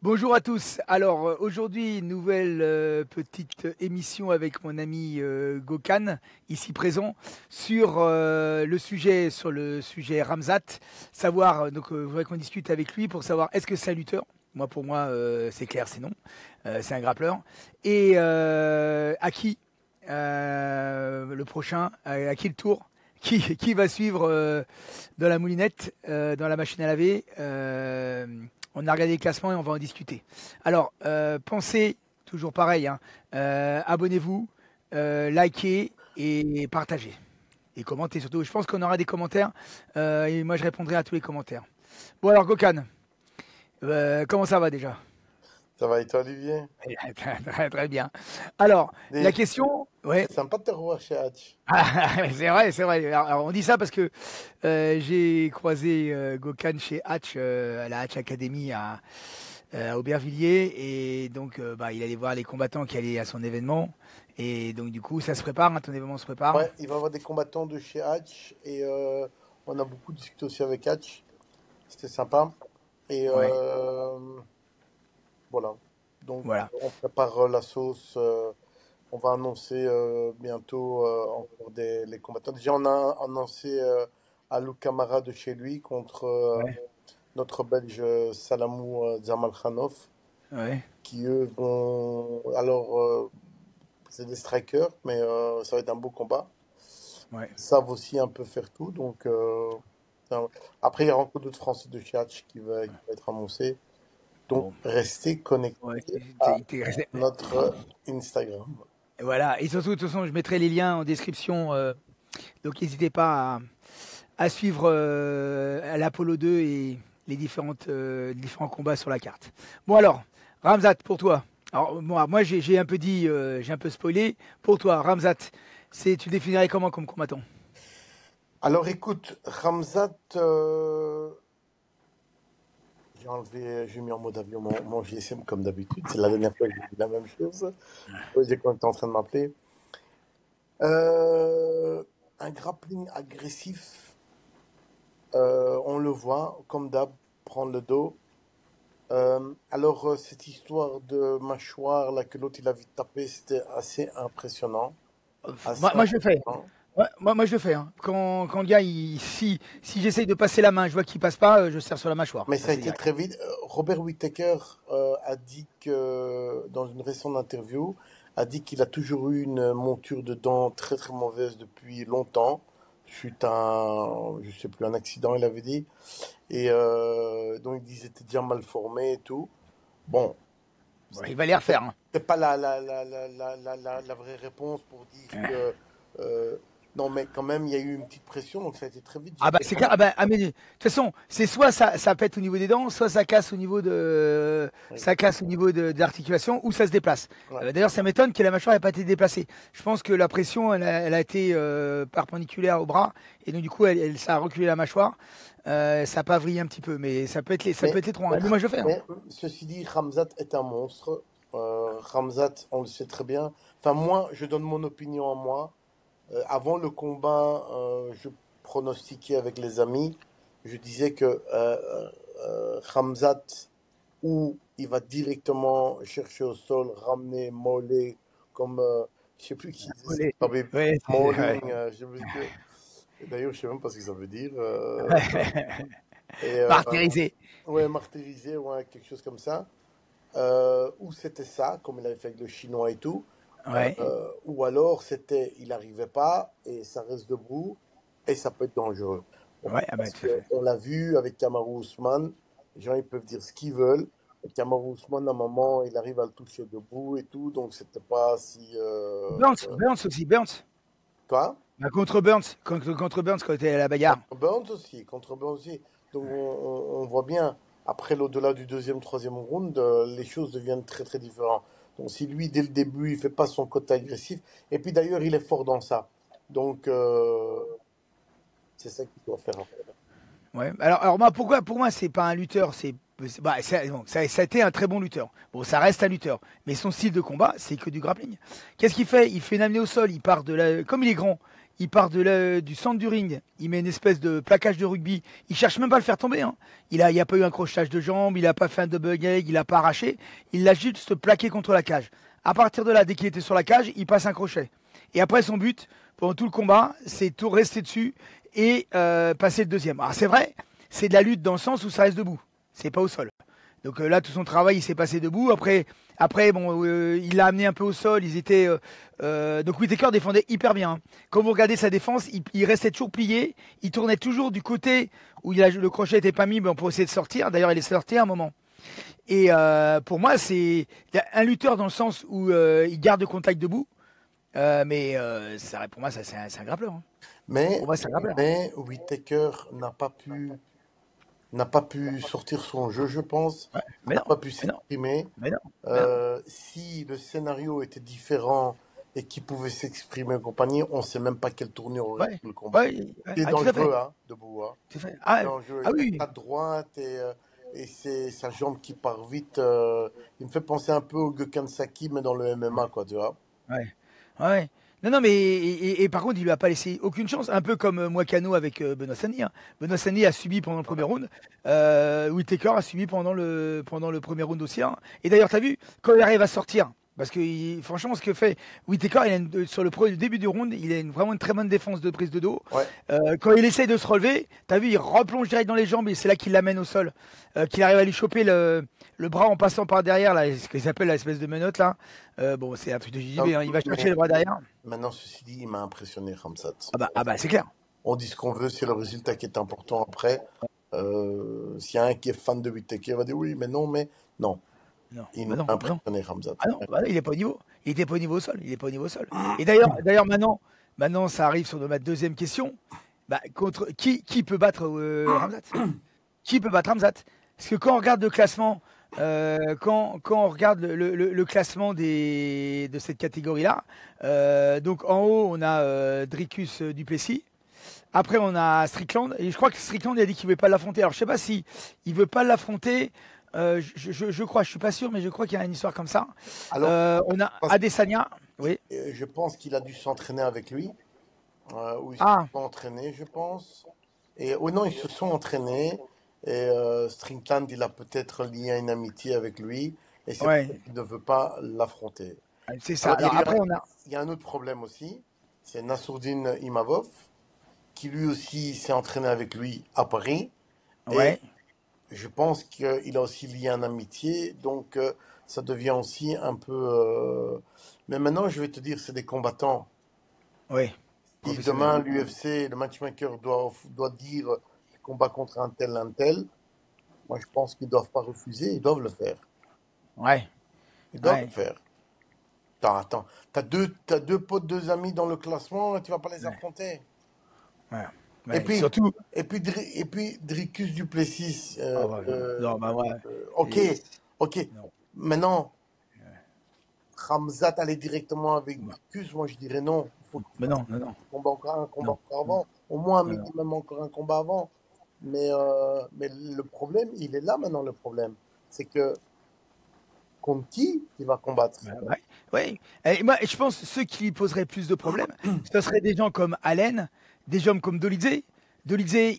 Bonjour à tous. Alors aujourd'hui, nouvelle petite émission avec mon ami Gokhan, ici présent, sur le sujet Ramzat. Savoir, je voudrais qu'on discute avec lui pour savoir est-ce que c'est un lutteur. Moi, pour moi, c'est clair, c'est non. C'est un grappleur. Et à qui le prochain, à qui le tour qui va suivre dans la moulinette, dans la machine à laver. On a regardé les classements et on va en discuter. Alors, pensez, toujours pareil, hein, abonnez-vous, likez et partagez. Et commentez surtout. Je pense qu'on aura des commentaires et moi je répondrai à tous les commentaires. Bon alors Gokhan, comment ça va déjà? Ça va et toi, Olivier? Très, très bien. Alors, la Et question, ouais. c'est sympa de te revoir chez Hatch. C'est vrai, c'est vrai. Alors, on dit ça parce que j'ai croisé Gokhan chez Hatch, à la Hatch Academy à Aubervilliers. Et donc, il allait voir les combattants qui allaient à son événement. Et donc, du coup, ça se prépare, hein, ton événement se prépare. Ouais, il va y avoir des combattants de chez Hatch et on a beaucoup discuté aussi avec Hatch. C'était sympa. Et Ouais, voilà. Donc, voilà. on prépare la sauce. On va annoncer bientôt encore les combattants. Déjà, on a annoncé Alou Kamara de chez lui contre Ouais, notre Belge Salamou Zamalkhanov, ouais, qui eux vont. Alors, c'est des strikers, mais ça va être un beau combat. ouais. Ils savent aussi un peu faire tout. Donc, après, il y a encore d'autres Français de Catch qui va être annoncé. Donc, Bon. restez Ouais, connectés à resté. notre Instagram. Voilà. Et surtout, de toute façon, je mettrai les liens en description. Donc, n'hésitez pas à suivre l'Apollo 2 et les différents combats sur la carte. Bon alors, Ramzat, pour toi. Alors moi j'ai un peu dit, j'ai un peu spoilé. Pour toi, Ramzat, tu le définirais comment comme combattant? Alors, écoute, Ramzat, j'ai mis en mode avion mon GSM comme d'habitude. C'est la dernière fois que j'ai dit la même chose. J'ai quand était en train de m'appeler. Euh, un grappling agressif, on le voit, comme d'hab, prendre le dos. Alors, cette histoire de mâchoire, là, que l'autre il a vite tapé, c'était assez impressionnant. Assez Moi je le fais. impressionnant. Ouais, moi je le fais. Hein. Quand le gars, si j'essaye de passer la main, je vois qu'il passe pas, je serre sur la mâchoire. Mais Ça ça a c'est été direct. très vite. Robert Whittaker a dit que, dans une récente interview, a dit qu'il a toujours eu une monture de dents très très mauvaise depuis longtemps, suite à je sais plus, un accident, il avait dit. Et donc il disait était déjà mal formé et tout. Bon, Bon, il va les refaire. Hein. c'est pas la vraie réponse pour dire que. euh, non, mais quand même, il y a eu une petite pression, donc ça a été très vite. Ah bah c'est clair. Mais de toute façon, c'est soit ça pète au niveau des dents, soit ça casse au niveau Oui, de l'articulation, ou ça se déplace. ouais. D'ailleurs, ça m'étonne que la mâchoire n'ait pas été déplacée. Je pense que la pression, elle a été perpendiculaire au bras, et donc du coup, ça a reculé la mâchoire. Ça a pas vrillé un petit peu, mais ça peut Mais, être étroit. mais, Hein. Mais moi, je le fais. Hein. ceci dit, Ramzat est un monstre. Ramzat, on le sait très bien. Enfin, moi, je donne mon opinion à moi. Avant le combat, je pronostiquais avec les amis. Je disais que Ramzat, ou il va directement chercher au sol, ramener Mollet, comme je sais plus qui disait ça, Ouais, Khabib, ouais, ouais. Molling, je sais plus d'ailleurs, je sais même pas ce que ça veut dire. Et Martyrisé. ouais, martyrisé, ouais, quelque chose comme ça. Ou c'était ça, comme il avait fait avec le chinois et tout. Ouais, Ou alors c'était, il n'arrivait pas et ça reste debout et ça peut être dangereux. Bon, ouais, ah bah parce tout à fait. qu'on l'a vu avec Kamaru Usman, les gens ils peuvent dire ce qu'ils veulent. Et Kamaru Usman, à un moment, il arrive à le toucher debout et tout, donc c'était pas si. Burns aussi, Burns. Quoi? Bah, contre Burns quand il était à la bagarre. Burns aussi, contre Burns aussi. Donc on voit bien, après l'au-delà du deuxième, troisième round, les choses deviennent très très différentes. Donc si lui, dès le début, il fait pas son côté agressif, et puis d'ailleurs, il est fort dans ça. Donc c'est ça qu'il doit faire après. Ouais. Alors moi, pourquoi pour moi c'est pas un lutteur, bon, ça a été un très bon lutteur. Bon, ça reste un lutteur, mais son style de combat, c'est que du grappling. Qu'est-ce qu'il fait? Il fait une amenée au sol, il part comme il est grand, il part du centre du ring, il met une espèce de plaquage de rugby, il cherche même pas à le faire tomber. Hein. Il n'y a pas eu un crochetage de jambe, il n'a pas fait un double leg, il n'a pas arraché, il l'a juste plaqué contre la cage. À partir de là, dès qu'il était sur la cage, il passe un crochet. Et après, son but, pendant tout le combat, c'est tout rester dessus et passer le deuxième. Alors c'est vrai, c'est de la lutte dans le sens où ça reste debout, c'est pas au sol. Donc là, tout son travail, il s'est passé debout. Après bon, il l'a amené un peu au sol. Donc Whittaker défendait hyper bien. Hein. Quand vous regardez sa défense, il restait toujours plié. Il tournait toujours du côté où le crochet n'était pas mis pour essayer de sortir. D'ailleurs, il est sorti à un moment. Et pour moi, c'est un lutteur dans le sens où il garde le contact debout. Pour moi, c'est un grappleur. Hein. Mais, Moi, c'est un grappleur. mais Whittaker n'a pas pu sortir son jeu, je pense. Ouais, N'a pas pu mais non, s'exprimer. mais non. Si le scénario était différent et qu'il pouvait s'exprimer et compagnie, on ne sait même pas quelle tournure aurait Ouais, le combat. C'est tout à fait. dangereux, hein, debout. Hein. Tout à fait. C'est dangereux. Ah Il oui. a à droite et c'est sa jambe qui part vite. Il me fait penser un peu au Gokhan-Saki, mais dans le MMA, quoi, tu vois. Ouais. Ouais. Non, mais et par contre, il lui a pas laissé aucune chance, un peu comme Moicano avec Benoît Sani. Hein. Benoît Sani a subi pendant le premier round, Whittaker a subi pendant le premier round aussi. Hein. Et d'ailleurs, tu as vu, quand il arrive à sortir, parce que franchement, ce que fait Whittaker, sur le début du round, il a vraiment une très bonne défense de prise de dos. Ouais. Quand il essaye de se relever, tu as vu, il replonge direct dans les jambes et c'est là qu'il l'amène au sol. Qu'il arrive à lui choper le bras en passant par derrière, là, ce qu'ils appellent l'espèce de menotte là. Bon, c'est un truc de JJB, hein, il va chercher le bras derrière. Maintenant, ceci dit, il m'a impressionné, Khamzat. Ah bah c'est clair. On dit ce qu'on veut, c'est le résultat qui est important après. S'il y a un qui est fan de Whittaker, il va dire oui, mais non, non. Non, Il bah m'a non, bah non. impressionné, Khamzat. Ah non, bah non, il est pas au niveau. Il était pas au niveau au sol. Il est pas au niveau au sol. Et d'ailleurs maintenant, ça arrive sur ma deuxième question. Bah, contre qui peut battre Khamzat? Qui peut battre Khamzat? Parce que quand on regarde le classement, quand on regarde le classement de cette catégorie-là, donc en haut on a Dricus Duplessis. Après on a Strickland et je crois que Strickland il a dit qu'il ne veut pas l'affronter. Alors je sais pas si il veut pas l'affronter. Je crois, je suis pas sûr, mais je crois qu'il y a une histoire comme ça. Alors, On a Adesanya, oui. je pense qu'il a dû s'entraîner avec lui. Ou ils se Ah, sont entraînés, je pense. Et non, ils se sont entraînés. Et Strickland, il a peut-être lié une amitié avec lui. Et c'est pour ça ouais, qu'il ne veut pas l'affronter. c'est ça. Alors après on a, Il y a un autre problème aussi. C'est Nassourdine Imavov, qui lui aussi s'est entraîné avec lui à Paris. Et ouais, je pense qu'il a aussi lié une amitié. Donc, ça devient aussi un peu. Mais maintenant, je vais te dire, c'est des combattants. ouais, Si professionnel. demain l'UFC, le matchmaker doit dire combat contre un tel, moi je pense qu'ils ne doivent pas refuser, ils doivent le faire. Ouais, Ils doivent ouais, le faire. Attends, t'as deux potes, deux amis dans le classement, tu vas pas les ouais, affronter. ouais. Et Ouais. puis, Surtout. et puis Dricus Duplessis, Ah ouais, non, bah ouais. ok, Et- ok. non, Maintenant, Khamzat aller directement avec non. Dricus, moi je dirais non. Il faut qu'il Mais fasse non, non, non, un combat encore, un combat non, encore avant. Au moins un non, non. minimum encore un combat avant. Mais le problème, il est là maintenant, le problème. C'est que contre qui il va combattre? Ouais, ouais. Ouais. Et moi, je pense que ceux qui lui poseraient plus de problèmes, ce seraient des gens comme Allen, des gens comme Dolidze. Dolidze,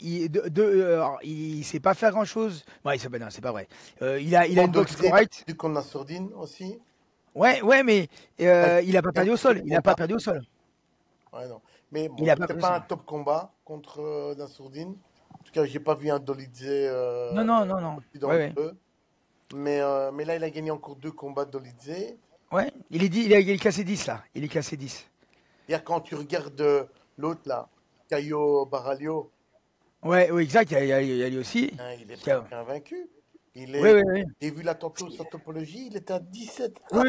alors, il sait pas faire grand-chose. Ouais, non, c'est pas vrai. Il a une boxe correcte. Du qu'on a Sourdine aussi. Ouais, mais il a pas perdu au sol. Il a pas perdu au sol. Ouais, non. Mais bon, Il a pas c'est perdu au pas un sol. top combat contre Nassourdine. En tout cas, j'ai pas vu un Dolidze Non, non, non, non. dans Ouais, le ouais. jeu. Mais là, il a gagné encore deux combats de Dolidze. Ouais, il est classé 10 là. Il est classé 10. Et quand tu regardes l'autre là, Caio Baralho, Ouais, oui, exact. Il y a lui aussi. hein, il est Qui a- presque invaincu. Ouais, ouais, ouais. J'ai vu sa topologie, il était à 17. Ouais,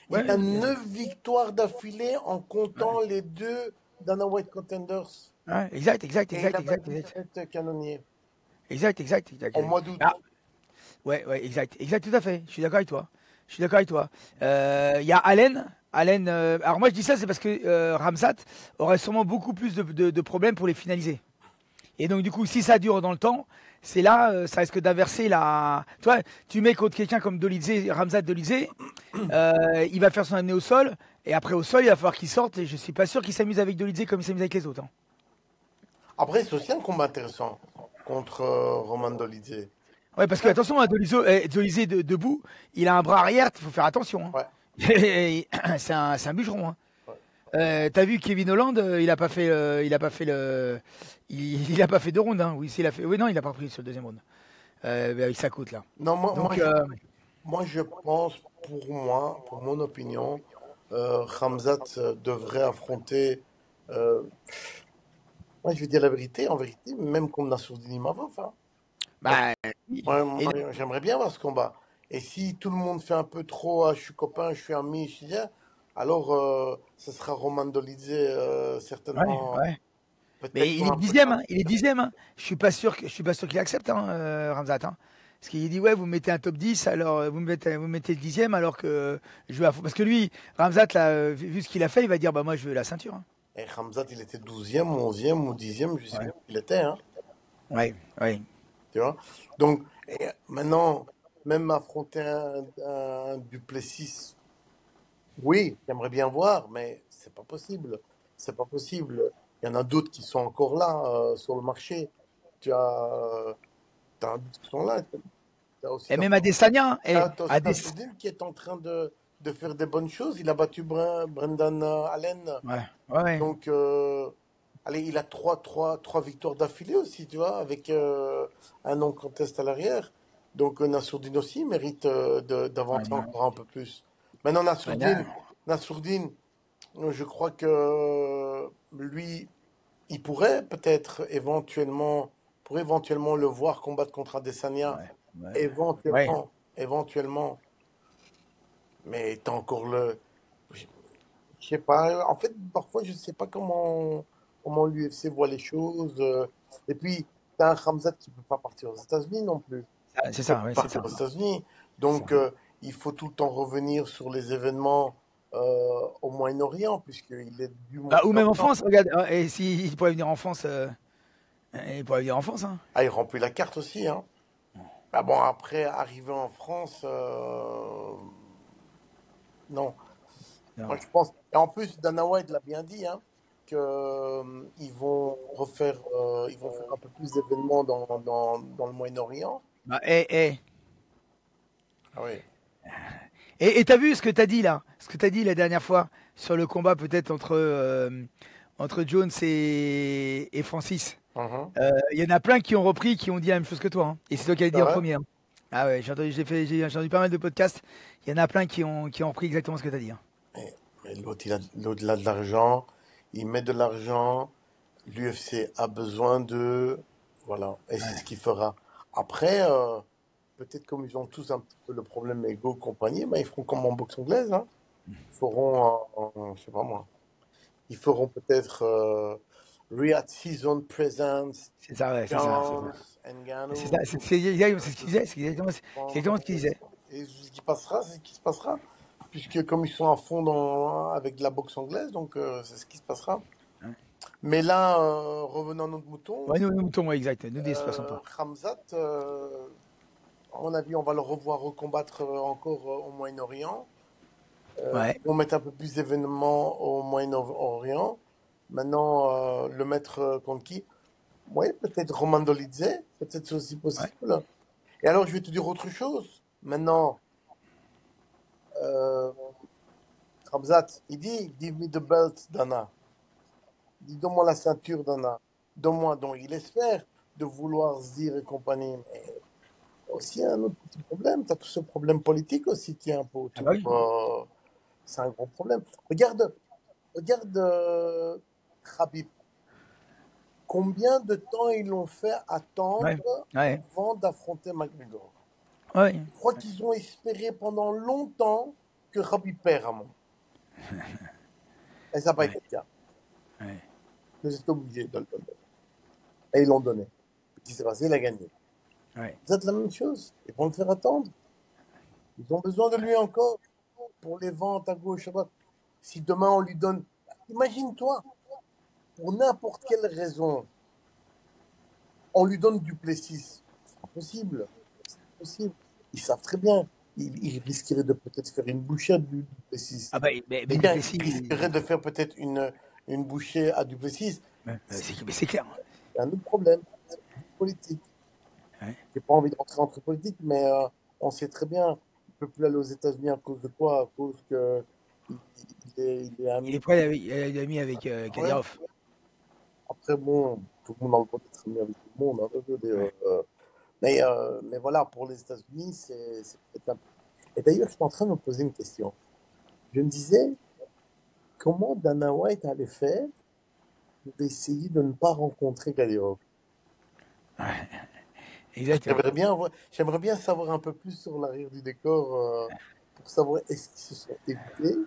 Il ouais, a 9 victoires d'affilée en comptant ouais. les deux Dana White Contenders. Ouais, exact, exact, Et il exact, a exact, battu exact. 7 canonniers Exact, exact, exact. en mois d'août. Ah, ouais, exact, exact, tout à fait. Je suis d'accord avec toi. Je suis d'accord avec toi. Il y a Allen. Allen. Alors moi je dis ça, c'est parce que Ramsat aurait sûrement beaucoup plus de problèmes pour les finaliser. Et donc, du coup, si ça dure dans le temps, c'est là, ça risque d'inverser la. Tu vois, tu mets contre quelqu'un comme Dolizé, Ramzat Dolizé, il va faire son année au sol, et après au sol, il va falloir qu'il sorte, et je suis pas sûr qu'il s'amuse avec Dolizé comme il s'amuse avec les autres, hein. Après, c'est aussi un combat intéressant contre Roman Dolidze. Ouais, parce que Ouais, attention, Dolizé debout, il a un bras arrière, il faut faire attention, hein. ouais, C'est un bûcheron, hein. ouais. T'as vu Kevin Holland, il a pas fait deux rounds, hein. Oui, s'il a fait, oui, non, il a pas pris sur le deuxième round, avec sa côte là. Non, Donc, moi, je pense, pour moi, pour mon opinion, Khamzat devrait affronter. euh, Moi, je vais dire la vérité, en vérité, même contre Nassourdine Imavov, hein. bah, oui. Et Moi, j'aimerais bien voir ce combat. Et si tout le monde fait un peu trop, ah, je suis copain, je suis ami, je suis bien, alors ce sera Roman Dolidze, ouais, certainement, ouais. peut-être Mais il comme est un peu dixième, tard. hein. Il est dixième, hein. Je suis pas sûr qu'il accepte, hein, Ramzat, hein. Parce qu'il dit ouais, vous mettez un top 10, alors vous mettez le dixième, alors que je veux parce que lui, Ramzat là, vu ce qu'il a fait, il va dire bah moi je veux la ceinture, hein. Et Khamzat, il était 12e, 11e ou 10e, je sais Ouais, plus où il était, hein, ouais, ouais. tu vois. Donc, et maintenant, même affronter un Duplessis, oui, j'aimerais bien voir, mais c'est pas possible. C'est pas possible. Il y en a d'autres qui sont encore là, sur le marché. Tu as, t'as d'autres qui sont là. Tu as aussi, Et même Adesanya, hein. Et t'as aussi Ades, Nassourdine qui est en train de faire des bonnes choses. Il a battu Brendan Allen. ouais, ouais, ouais. Donc, allez, il a trois victoires d'affilée aussi, tu vois, avec un non-contest à l'arrière. Donc, Nassourdine aussi mérite Ouais, d'avancer non, encore un peu plus. Maintenant, ouais, non. Nassourdine, je crois que lui, il pourrait éventuellement le voir combattre contre Adesanya, Ouais, ouais, ouais. éventuellement, mais t'as encore je sais pas, en fait, parfois, je sais pas comment l'UFC voit les choses. Et puis, t'as un Khamzat qui peut pas partir aux États-Unis non plus. C'est Il peut ça, pas ouais, c'est partir ça. aux États-Unis. C'est ça. Donc, il faut tout le temps revenir sur les événements au Moyen-Orient, puisqu'il est du Bah, ou même en Moyen-Orient. France, regarde, et si il pourrait venir en France, il pourrait venir en France, hein. Ah, il remplit la carte aussi, hein. Ah bon, après, arriver en France, non. Moi, Non. je pense. Et en plus, Dana White l'a bien dit, hein, que ils vont faire un peu plus d'événements dans le Moyen-Orient. Bah, Ah oui. et t'as vu ce que t'as dit là, ce que t'as dit la dernière fois sur le combat peut-être entre Jones et Francis. Mhm. Il y en a plein qui ont repris, qui ont dit la même chose que toi, hein. Et c'est toi qui as C'est dit en vrai? premier, hein. Ah ouais, j'ai entendu pas mal de podcasts. Il y en a plein qui ont repris exactement ce que t'as dit, hein. Mais l'autre, il a de l'argent, il met de l'argent, l'UFC a besoin de. Voilà, et c'est ce Ouais. qu'il fera. Après, peut-être comme ils ont tous un petit peu le problème égo compagnie, ben, ils feront comme en boxe anglaise, hein. Ils feront, je sais pas moi, ils feront peut-être Riyadh Season Presents, C'est ça, ouais, c'est ça, c'est ça. Jones, C'est Ngannou, ça, c'est ce qu'il disait, c'est exactement ce qu'il disait. et ce qui passera, c'est ce qui se passera. Puisque comme ils sont à fond avec la boxe anglaise, donc c'est ce qui se passera. Ouais, Mais là, revenons à notre mouton, ouais, nous moutons, ouais, exact. Nous dépassons pas. Khamzat, à mon avis, on va le revoir recombattre encore au Moyen-Orient. Ouais, Ils vont mettre un peu plus d'événements au Moyen-Orient. Maintenant, le mettre contre qui? Oui, peut-être Roman Dolidze, peut-être c'est aussi ouais, possible. Et alors, je vais te dire autre chose. Maintenant, euh, Khamzat, il dit, Give me the belt, Dana. Il dit, donne-moi la ceinture, Dana. Donne-moi. Donc, il espère de vouloir se dire et compagnie. Mais aussi, un autre petit problème. Tu as tout ce problème politique aussi qui est un peu ah bah autour. oui. C'est un gros problème. Regarde Khabib. Combien de temps ils l'ont fait attendre Ouais, ouais, avant d'affronter McGregor? ouais, Je crois qu'ils ont espéré pendant longtemps que Khabib perd à mon. Et ça n'a pas ouais, été le cas. ouais, Mais c'est obligé de le donner. Et ils l'ont donné. Ce qui s'est passé, il a gagné. ouais. Vous êtes la même chose. Ils vont le faire attendre. Ils ont besoin de lui encore pour les ventes à gauche, à droite. Si demain on lui donne. Imagine-toi, pour n'importe quelle raison, On lui donne Duplessis. C'est pas possible. C'est pas possible. Ils savent très bien. Ils risqueraient de peut-être faire une bouchée à Duplessis. Ah bah, Eh bien, Duplessis, ils risqueraient de faire peut-être une bouchée à Duplessis. c'est clair. C'est un autre problème. C'est politique. Ouais. J'ai pas envie de rentrer entre politique, mais on sait très bien. Il peut plus aller aux États-Unis à cause de quoi? À cause que il est Il ami. est prêt, il a mis avec Ouais. Kadyrov. Après, bon, tout le monde a le droit d'être ami avec tout le monde, hein, je veux dire, Ouais. mais voilà, pour les États-Unis, c'est peut-être un... Et d'ailleurs, je suis en train de me poser une question. Je me disais, comment Dana White allait faire pour essayer de ne pas rencontrer Kadyrov? Ouais. Exactement. J'aimerais bien savoir un peu plus sur l'arrière du décor pour savoir est-ce qu'ils se sont évités,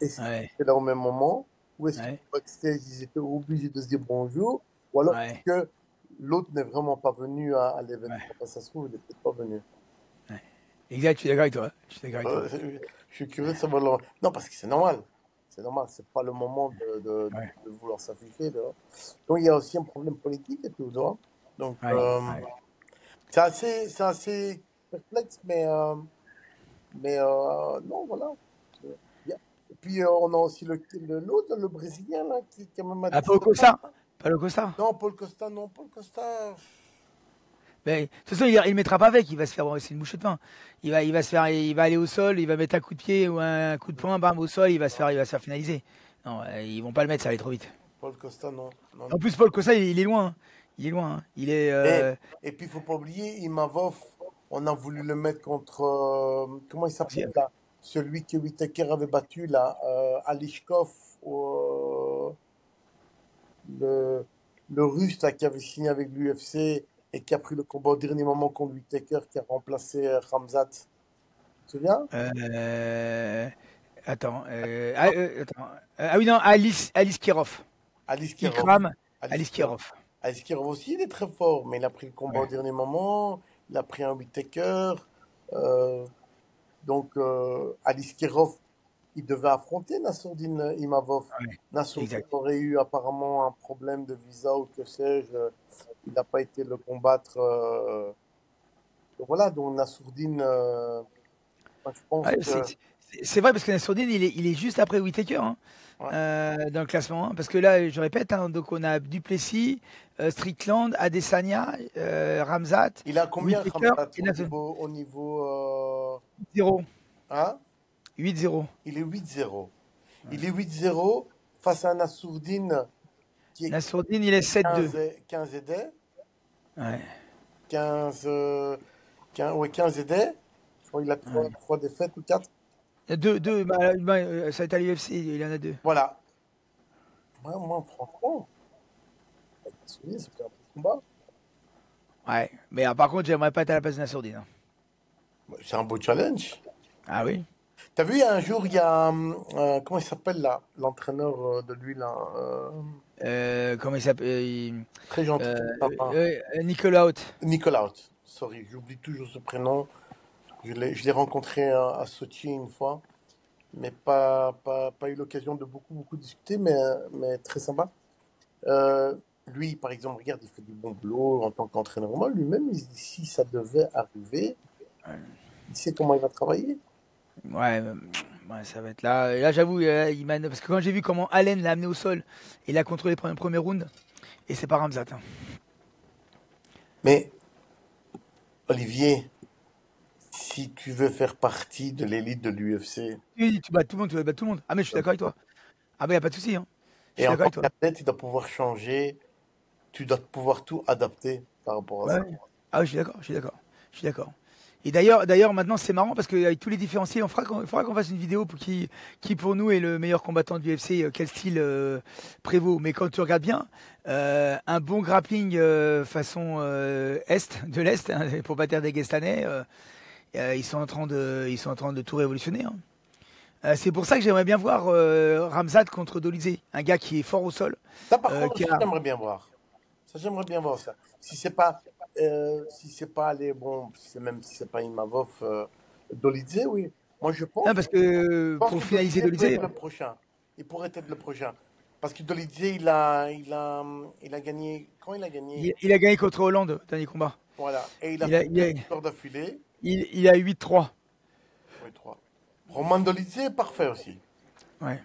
est-ce qu'ils Ouais. étaient là au même moment, ou est-ce que Ouais. backstage ils étaient obligés de se dire bonjour, ou alors est-ce Ouais. que l'autre n'est vraiment pas venu à l'événement, Ouais. enfin, ça se trouve, il n'est peut-être pas venu. Ouais. Exact, je suis d'accord avec toi. Je suis d'accord avec toi. Je suis curieux de savoir Non, parce que c'est normal. C'est normal, c'est pas le moment Ouais. de vouloir s'afficher. Là. Donc il y a aussi un problème politique et tout. Là. Donc Ouais. Ouais. c'est assez perplexe, mais non, voilà. C'est bien. Et puis on a aussi l'autre, le Brésilien, là, qui a même à Ah, 17 Paulo ans. Costa. Paulo Costa. Non, Paul Costa, non, Paul Costa. Mais, de toute façon, il mettra pas avec, il va se faire, c'est une bouchée de pain. Il va se faire, il va aller au sol, il va mettre un coup de pied ou un coup de poing, bam, au sol, il va se faire finaliser. Non, ils vont pas le mettre, ça va aller trop vite. Paul Costa, non. Non, En non. plus, Paul Costa, il est loin, hein. Il est loin, hein. Il est, Et puis, il faut pas oublier, Imavov, on a voulu le mettre contre, comment il s'appelle là? Celui que Whittaker avait battu là, Alishkov, le, le Russe là, qui avait signé avec l'UFC et qui a pris le combat au dernier moment contre Whittaker, qui a remplacé Khamzat. Tu te souviens? euh, attends, attends. Ah oui, non, Alice Kirov. Alice Kirov. Ikram, Alice Alice Kirov. Kirov. Alice Kirov aussi, il est très fort, mais il a pris le combat au Ouais. dernier moment, il a pris un Whittaker. euh, Donc, Alice Kirov, il devait affronter Nassourdine Imavov. Ouais. Nassourdine Exact. aurait eu apparemment un problème de visa ou que sais-je. Il n'a pas été le combattre. Donc voilà, donc Nassourdine, moi, je pense Ouais, que. c'est vrai parce que Nassourdine, il est juste après Whittaker, hein, Ouais. dans le classement, hein. Parce que là, je répète, hein, donc on a Duplessis, Strickland, Adesanya, Ramzat, Il a combien, Whittaker Khamzat, et Nassourdine. au niveau 0. hein? 8-0. Il est 8-0. Ouais. Il est 8-0 face à Nassourdine qui est Nassourdine, il est 7-2. 15 et des. Ouais. 15, 15, ouais, 15 et des. Je crois qu'il a Ouais. trois défaites ou quatre. Deux, ça va être à l'UFC, il y en a deux. Voilà. Moi, franchement, ça fait un peu de combat. Ouais. Mais par contre, j'aimerais pas être à la place de Nassourdine, hein. C'est un beau challenge. Ah oui? T'as vu, un jour, il y a. Comment il s'appelle là? L'entraîneur de lui, là. Comment il s'appelle? Très gentil, Euh, très sympa. Nicolas Haute. Nicolas Hout. Sorry, j'oublie toujours ce prénom. Je l'ai rencontré à Sochi une fois, mais pas eu l'occasion de beaucoup discuter, mais très sympa. Lui, par exemple, regarde, il fait du bon boulot en tant qu'entraîneur. Moi, lui-même, il se dit si ça devait arriver, il sait comment il va travailler. Ouais, ouais, ça va être là. Et là, j'avoue, parce que quand j'ai vu comment Allen l'a amené au sol, il a contrôlé le premier round, et c'est pas Ramzat, hein. Mais, Olivier, si tu veux faire partie de l'élite de l'UFC, Oui, tu bats tout le monde, tu vas battre tout le monde. Ah, mais je suis d'accord avec toi. Ah, bah, y a pas de souci, hein. Je et suis en d'accord tant avec toi. qu'athlète, tu dois pouvoir changer, tu dois pouvoir tout adapter par rapport à Ouais, ça. ouais. Ah, oui, je suis d'accord, je suis d'accord. Je suis d'accord. Et maintenant, c'est marrant parce qu'avec tous les différenciés, il faudra qu'on fasse une vidéo pour qui pour nous est le meilleur combattant du UFC, quel style prévaut. Mais quand tu regardes bien, un bon grappling façon de l'Est, hein, pour battre des Dagestanais, ils sont en train de tout révolutionner, hein. C'est pour ça que j'aimerais bien voir Ramzat contre Dolizé, un gars qui est fort au sol, Ça, par contre, qui aussi, a, j'aimerais bien voir. Ça, j'aimerais bien voir ça. Si c'est pas les bon, même si c'est pas Imavov, Dolidze, oui. Moi, non, parce je que pense pour que finaliser Dolidze peut Dolizé, être le prochain. Il pourrait être le prochain. Parce que Dolidze, il a gagné. Quand il a gagné? Il a gagné contre Hollande, dernier combat. Voilà. Et il a Il a, fait il deux a, victoires d'affilée. il a 8-3. Oui, trois. Roman Dolidze est parfait aussi. Ouais.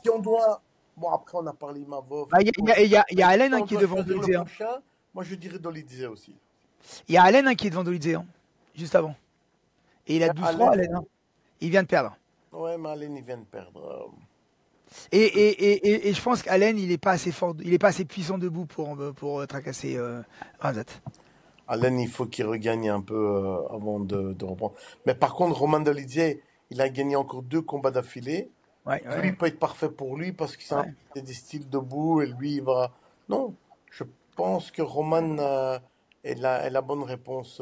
Si on doit. Bon, après, on a parlé Mavov Bah, et tout. il y Mais a si Allen hein, on qui est doit devant choisir le Dolidze. Hein. prochain, moi, je dirais Dolidze aussi. Il y a Allen hein, qui est devant Dolidze, hein, juste avant. Et il a Mais 12-3, Allen. Allen. Hein. Il vient de perdre. Ouais, mais Allen, il vient de perdre. Et je pense qu'Allen, il est pas assez fort, il est pas assez puissant debout pour tracasser Ramzat. Allen, il faut qu'il regagne un peu avant de reprendre. Mais par contre, Roman Dolidze, il a gagné encore deux combats d'affilée. Ouais, Lui ouais, peut être parfait pour lui parce que ouais. c'est des styles debout et lui, il va. Non, je pense que Roman est la bonne réponse.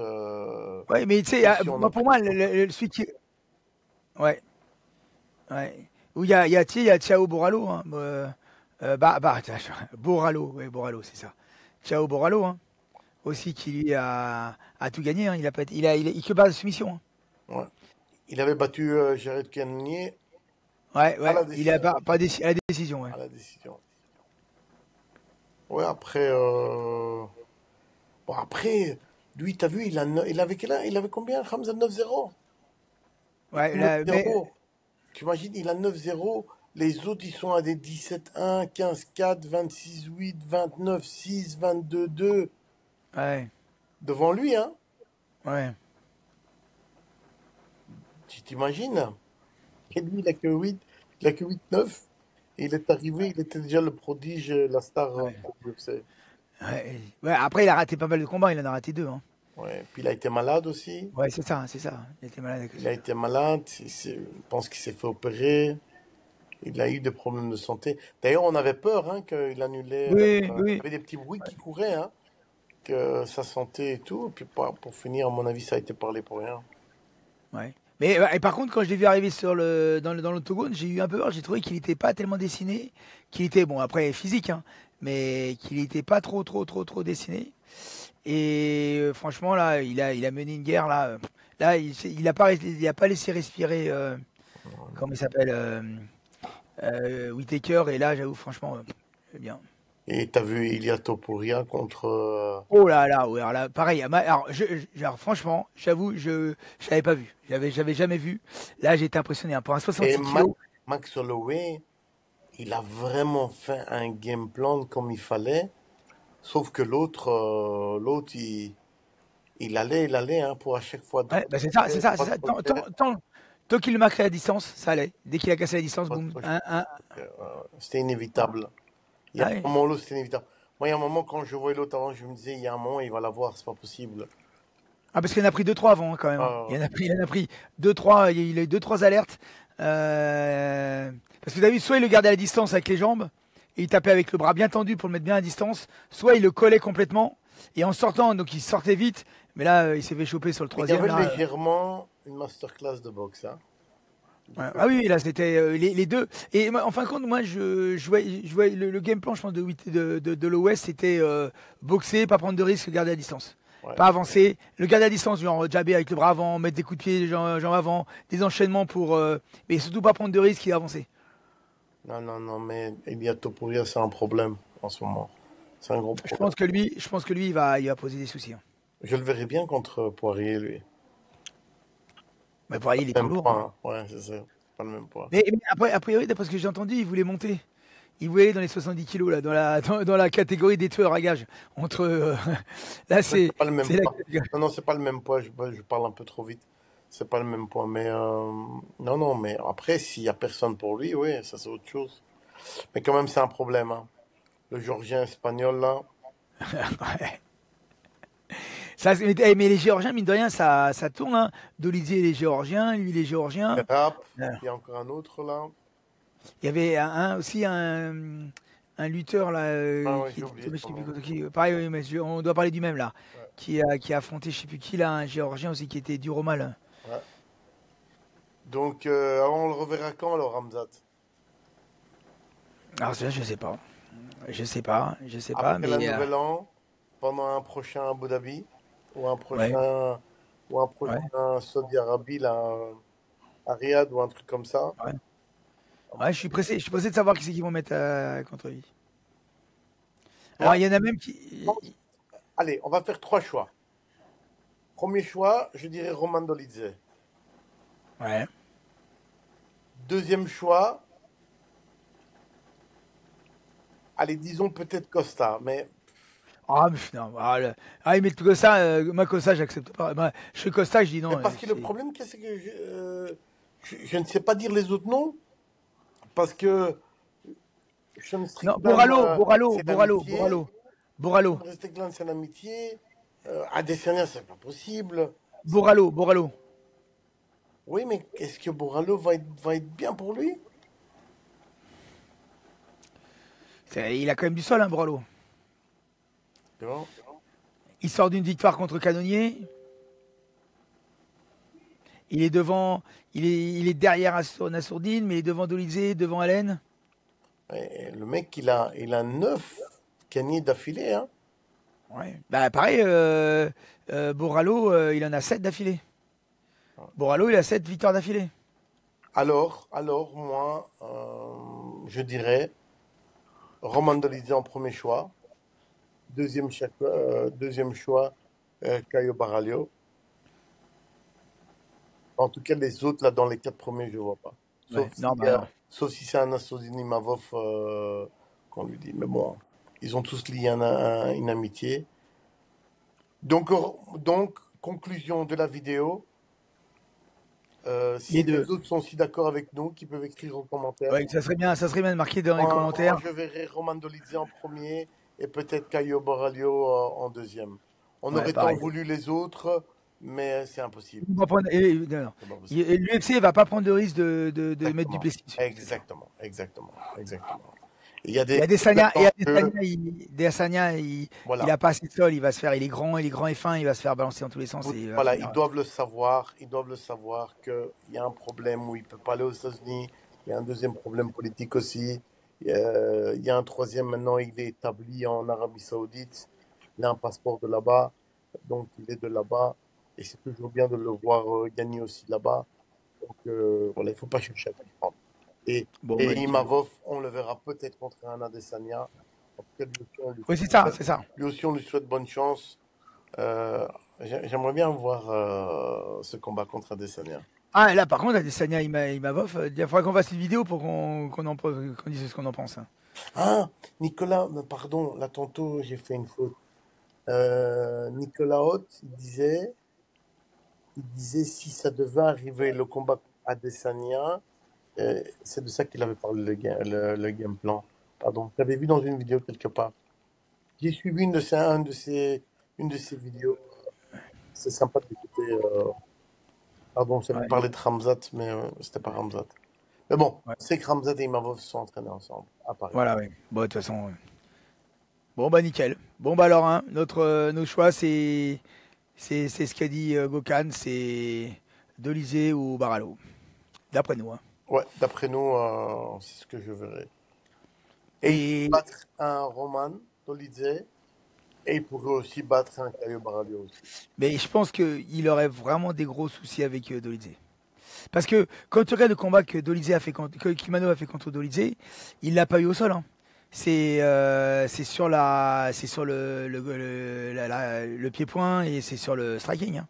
Ouais, mais tu sais, Si on a pour pris moi, le temps. celui qui. Ouais, ouais. Où tu sais, il y a Thiao Borrallo. Hein, tiens, Borrallo, ouais, Borrallo, c'est ça. Thiao Borrallo, hein, aussi, qui lui a tout gagné. Hein, il a pas été- il que base de soumission. Hein. Ouais. Il avait battu Jared Cannonier Ouais, à ouais, la il a décision. à la décision, ouais. À la décision. Ouais, après. Bon, après, lui, t'as vu, il avait quel âge? Il avait combien? Hamza 9-0. Ouais, Il a mais 9-0. Tu imagines, il a 9-0. Les autres, ils sont à des 17-1, 15-4, 26-8, 29-6, 22-2. ouais, Devant lui, hein. ouais. Tu t'imagines? Et lui, il a que 8-9. Et il est arrivé, il était déjà le prodige, la star Ouais. du UFC. Ouais, ouais, après, il a raté pas mal de combats, il en a raté deux. Hein. Ouais. Puis il a été malade aussi. Ouais, c'est ça, c'est ça. Il était malade à cause Il de a ça. été malade. Je pense qu'il s'est fait opérer. Il a eu des problèmes de santé. D'ailleurs, on avait peur hein, qu'il annulait. Oui, Il y oui. avait des petits bruits qui couraient, hein, que sa santé et tout. Et puis pour finir, à mon avis, ça a été parlé pour rien. Ouais. Mais et par contre, quand je l'ai vu arriver dans l'octogone, j'ai eu un peu peur. J'ai trouvé qu'il n'était pas tellement dessiné, qu'il était bon après physique, hein, mais qu'il n'était pas trop dessiné. Et franchement là, il a mené une guerre là. Là, il a pas laissé respirer. Comment il s'appelle Whittaker. Et là, j'avoue franchement, c'est bien. Et t'as vu Ilia Topuria contre. Oh là là, ouais, alors là, pareil. Alors, genre, franchement, j'avoue, je l'avais pas vu. J'avais jamais vu. Là, j'ai été impressionné. Hein. Pour un Et 66 kilos, Max Holloway, il a vraiment fait un game plan comme il fallait. Sauf que l'autre, il allait hein, pour à chaque fois ouais, bah c'est ça, c'est ça, c'est droite ça. côté. Tant qu'il le marquait à la distance, ça allait. Dès qu'il a cassé la distance, Droite boum. gauche. Un. C'était inévitable. Il y a Ah, ouais. un moment, l'autre, c'était inévitable. Moi, il y a un moment, quand je voyais l'autre avant, je me disais, il y a un moment, il va l'avoir, c'est pas possible. Ah, parce qu'il en a pris deux trois avant, hein, quand même. Hein. Ah, Il en a pris deux trois. Il a eu deux trois alertes. Parce que t'as vu, soit il le gardait à la distance avec les jambes, et il tapait avec le bras bien tendu pour le mettre bien à distance, soit il le collait complètement, et en sortant, donc il sortait vite, mais là, il s'est fait choper sur le mais il y troisième. avait Là, légèrement une masterclass de boxe. Hein. ouais. Ah oui, là, c'était les deux. Et en fin de compte, moi, je voyais le game plan, je pense, de l'OS, c'était boxer, pas prendre de risques, garder à distance. Ouais. Pas avancer. Le garder à distance, genre jabber avec le bras avant, mettre des coups de pied, jambes avant, des enchaînements pour. Mais surtout pas prendre de risques et avancer. Non, non, non, mais Ilia Topuria, c'est un problème en ce moment. C'est un gros problème. Je pense que lui, il va poser des soucis. Hein. Je le verrais bien contre Poirier, lui. Mais pour aller, il est trop Même lourd. Hein. point, hein. Ouais, c'est ça. Pas le même point. Mais après, a priori, d'après ce que j'ai entendu, il voulait monter. Il voulait aller dans les 70 kilos, là, dans la catégorie des tueurs à gages. Entre. Là, Mais c'est pas le même c'est la poids. Non, non, c'est pas le même poids. Je parle un peu trop vite. C'est pas le même poids. Mais non, non, mais après, s'il y a personne pour lui, oui, ça c'est autre chose. Mais quand même, c'est un problème. Hein. Le Géorgien espagnol, là. Ouais. Mais les Géorgiens, mine de rien, ça tourne. Hein. Dolidier, les Géorgiens, lui, les Géorgiens. Rap, Ouais. il y a encore un autre, là. Il y avait aussi un lutteur là Ah ouais, qui j'ai était oublié tombé, je sais son plus nom. contre qui. Pareil, oui, mais on doit parler du même là, Ouais, qui a affronté je sais plus qui là, un Géorgien aussi qui était dur au mal. ouais. Donc, on le reverra quand, alors, Ramzat? Alors ça, je sais pas, Après la mais Nouvel An, pendant un prochain Abu Dhabi, ou ouais, un ouais, prochain Saudi Arabie, là, à Riyad, ou un truc comme ça. ouais. Ouais, je suis pressé de savoir qui c'est qu'ils vont mettre contre lui. Alors, Moi, il y en a même qui. allez, on va faire 3 choix. Premier choix, je dirais Roman Dolidze. Ouais. Deuxième choix, allez, disons peut-être Costa, mais Ah, mais non. Ils mettent Costa. Moi, Costa, j'accepte pas. Moi, je suis Costa, je dis non. parce que le problème, c'est que je ne sais pas dire les autres noms, parce que Sean Non, Strickland, c'est l'amitié. Borrallo, Strickland, c'est l'amitié. Adesanya, c'est pas possible. Borrallo. Oui, mais est-ce que Borrallo va être bien pour lui? Il a quand même du sol, hein, Borrallo. Tu vois. Il sort d'une victoire contre Canonnier. Il est devant, il est derrière Nassourdine, mais il est devant Dolizé, devant Allen. Et le mec, il a 9 gagnés d'affilée. Hein. Ouais. Bah pareil, Borrallo, il en a 7 d'affilée. Borrallo, il a 7 victoires d'affilée. Alors moi, je dirais Roman Dolidze en premier choix. Deuxième choix, Caio Baralho. En tout cas, les autres, là, dans les 4 premiers, je ne vois pas. Ouais. Non, bah non. Sauf si c'est un Nassourdine Imavov qu'on lui dit. Mais bon, ils ont tous lié une amitié. Donc, conclusion de la vidéo. Si Les deux. les autres sont aussi d'accord avec nous, qui peuvent écrire en commentaire. Ouais, ça serait bien de marquer dans les Moi, commentaires. je verrais Roman Dolidze en premier et peut-être Caio Borralho en deuxième. On Ouais, aurait tant pareil. voulu les autres, mais c'est impossible. On va prendre- non, non. C'est pas possible. L'UFC va pas prendre de risque de mettre du Exactement, Plessis dessus. exactement. Il y a Et des Adesanya, attentes que, il voilà, a pas assez de sol, il va se faire, il est grand et fin, il va se faire balancer dans tous les sens et il va voilà, finir. ils doivent le savoir qu'il y a un problème où il peut pas aller aux États-Unis. Il y a un deuxième problème politique aussi. Il y a un troisième maintenant, il est établi en Arabie Saoudite. Il a un passeport de là-bas, donc il est de là-bas. Et c'est toujours bien de le voir gagner aussi là-bas. Donc voilà, il faut pas chercher à comprendre. Bon, Et bah, nickel. Imavov, on le verra peut-être contre un Adesanya. En tout cas, Oui, c'est ça. lui aussi, on lui souhaite bonne chance. Euh, J'aimerais bien voir ce combat contre Adesanya. Ah, là, par contre, Adesanya, Imavov, il faudra qu'on fasse une vidéo pour qu'on dise ce qu'on en pense, hein. Ah, Nicolas, pardon, là tantôt j'ai fait une faute. Nicolas Haute, il disait si ça devait arriver le combat contre Adesanya, c'est de ça qu'il avait parlé le game plan. Pardon, j'avais vu dans une vidéo quelque part. J'ai suivi une de ces vidéos. C'est sympa d'écouter. Pardon, j'avais Ouais, parlé de Ramzat, mais c'était pas Ramzat. Mais bon, ouais. c'est que Ramzat et Imavov se sont entraînés ensemble à Paris. Voilà, oui. Bon, de toute façon. Bon, bah, nickel. Bon, bah, alors, hein, nos choix, c'est ce qu'a dit Gokhan, c'est Dolizé ou Baralo. D'après nous, hein. Ouais, d'après nous, c'est ce que je verrais. Et il peut Et, battre un Roman Dolidze et il pourrait aussi battre un Caio Baralho aussi. mais je pense qu'il aurait vraiment des gros soucis avec Dolizé. Parce que quand tu regardes le combat que Kimano a fait contre Dolizé, il l'a pas eu au sol, hein. C'est sur le pied-point et c'est sur le striking, hein.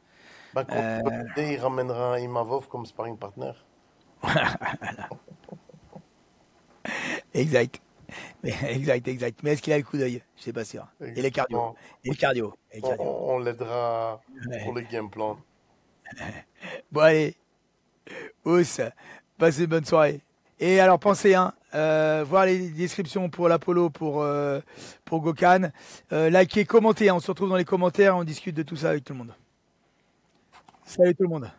Ben, contre Euh, Dolidze, il ramènera un Imavov comme sparring partner. exact. Exact. Mais est-ce qu'il a le coup d'œil? Je sais pas sûr. Et les cardio. Exactement. Et le cardio. Et le On, cardio. on l'aidera pour Ouais. le game plan. Bon allez, Ous, passez une bonne soirée. Et alors pensez, hein, voir les descriptions pour l'Apollo, pour Gokhan. Likez, commentez, hein, on se retrouve dans les commentaires, on discute de tout ça avec tout le monde. Salut tout le monde.